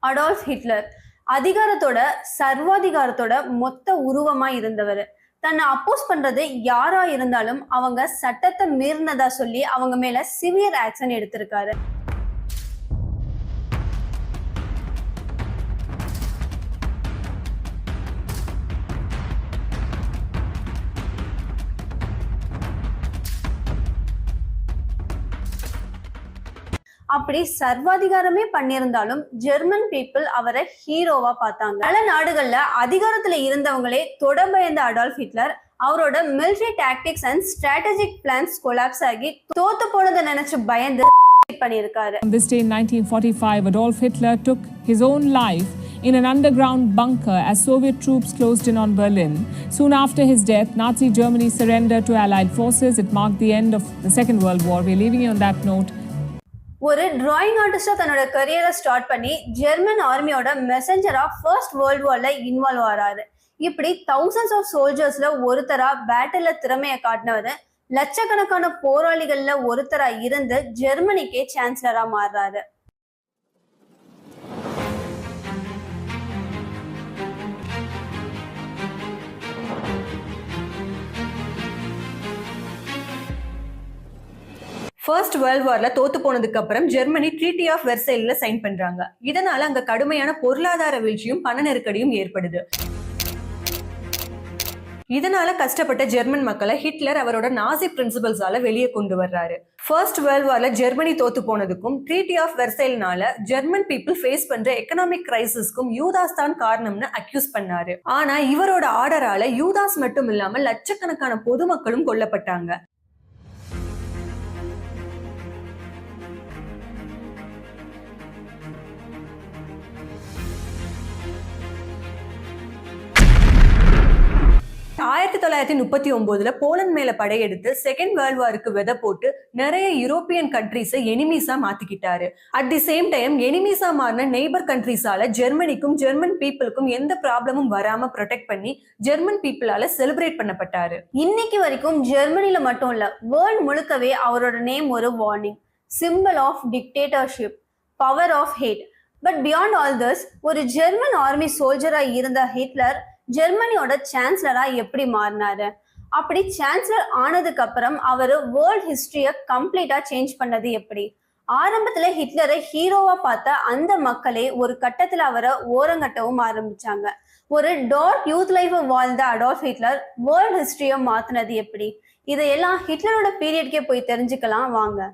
Adolf Hitler அதிகாரத்தோட சர்வாதிகாரத்தோட மொத்த உருவமா இருந்தவர். தன்னை அப்போஸ் பண்றது யாரா இருந்தாலும் அவங்க சட்டத்தை மீறினதா சொல்லி அவங்க மேல சிவியர் ஆக்ஷன் எடுத்திருக்காரு. அப்படி சர்வாதிகாரமே பண்ணியிருந்தாலும் ஜெர்மன் பீப்புள் அவரை ஹீரோவா பார்த்தாங்க. பல நாடுகள்ல அதிகாரத்துல இருந்தவங்களே தொட பயந்த அடால்ஃப் ஹிட்லர் அவரோட military tactics and strategic plans collapse ஆகி தோத்து போனதை நினைச்சு பயந்து பண்ணியிருக்காரு. On this day in 1945, Adolf Hitler took his own life in an underground bunker as Soviet troops closed in on Berlin. Soon after his death, Nazi Germany surrendered to Allied forces. It marked the end of the Second World War. We're leaving you on that note. ஒரு drawing ஆர்டிஸ்டா தன்னோட கரியரை start பண்ணி German ஆர்மியோட மெசஞ்சரா first world வார்ல involve ஆறாரு. இப்படி thousands of சோல்ஜர்ஸ்ல ஒருத்தரா பேட்டில்ல திறமையை காட்டினவர் லட்சக்கணக்கான போராளிகள்ல ஒருத்தரா இருந்து ஜெர்மனிக்கே சான்சலரா மாறுறாரு. ஃபர்ஸ்ட் வேர்ல்ட் வார்ல தோத்து போனதுக்கு அப்புறம் ஜெர்மனி ட்ரீட்டி ஆஃப் வெர்சைல்ல சைன் பண்றாங்க. இதனால அங்க கடுமையான பொருளாதார வீழ்ச்சியும் பண நெருக்கடியும் ஏற்படுது. இதனால கஷ்டப்பட்ட ஜெர்மன் மக்களை ஹிட்லர் அவரோட நாசி பிரின்சிபல்ஸால வெளியே கொண்டு வர்றாரு. ஃபர்ஸ்ட் வேர்ல்ட் வார்ல ஜெர்மனி தோத்து போனதுக்கும் ட்ரீட்டி ஆஃப் வெர்சைல்னால ஜெர்மன் பீப்புள் ஃபேஸ் பண்ற எக்கனாமிக் கிரைசிஸ்க்கும் யூதாஸ் தான் காரணம்னு அக்யூஸ் பண்ணாரு. ஆனா இவரோட ஆர்டரால யூதாஸ் மட்டும் இல்லாம லட்சக்கணக்கான பொதுமக்களும் கொல்லப்பட்டாங்க. ஆயிரத்தி 1939 போலந்து மேல படையெடுத்து செகண்ட் வேர்ல்ட் வாருக்கு விதை போட்டு நிறைய யூரோப்பியன் கண்ட்ரீஸை எனிமீஸா மாத்திக்கிட்டாரு. அட் தி சேம் டைம் எனிமீஸா மாறின நெய்பர் கண்ட்ரீஸால ஜெர்மனிக்கும் ஜெர்மன் பீப்புளுக்கும் எந்த ப்ராப்ளமும் வராம ப்ரொடெக்ட் பண்ணி ஜெர்மன் பீப்புளால செலிப்ரேட் பண்ணப்பட்டாரு. இன்னைக்கு வரைக்கும் ஜெர்மனில மட்டும் இல்ல, வேர்ல்ட் முழுக்கவே அவரோட நேம் ஒரு warning, simple of dictatorship, power of hate. But beyond all this, ஒரு ஜெர்மன் ஆர்மி சோல்ஜரா இருந்த ஹிட்லர் ஜெர்மனியோட சான்சலரா எப்படி மாறினாரு? அப்படி சான்சலர் ஆனதுக்கு அப்புறம் அவரு வேர்ல்ட் ஹிஸ்டரிய கம்ப்ளீட்டா சேஞ்ச் பண்ணது எப்படி? ஆரம்பத்துல ஹிட்லரை ஹீரோவா பார்த்த அந்த மக்களே ஒரு கட்டத்துல அவரை ஓரங்கட்டவும் ஆரம்பிச்சாங்க. ஒரு டார்க் யூத் லைஃப் வாழ்ந்த அடால்ஃப் ஹிட்லர் வேர்ல்ட் ஹிஸ்டரிய மாத்தினது எப்படி? இதையெல்லாம் ஹிட்லரோட பீரியட்கே போய் தெரிஞ்சுக்கலாம் வாங்க.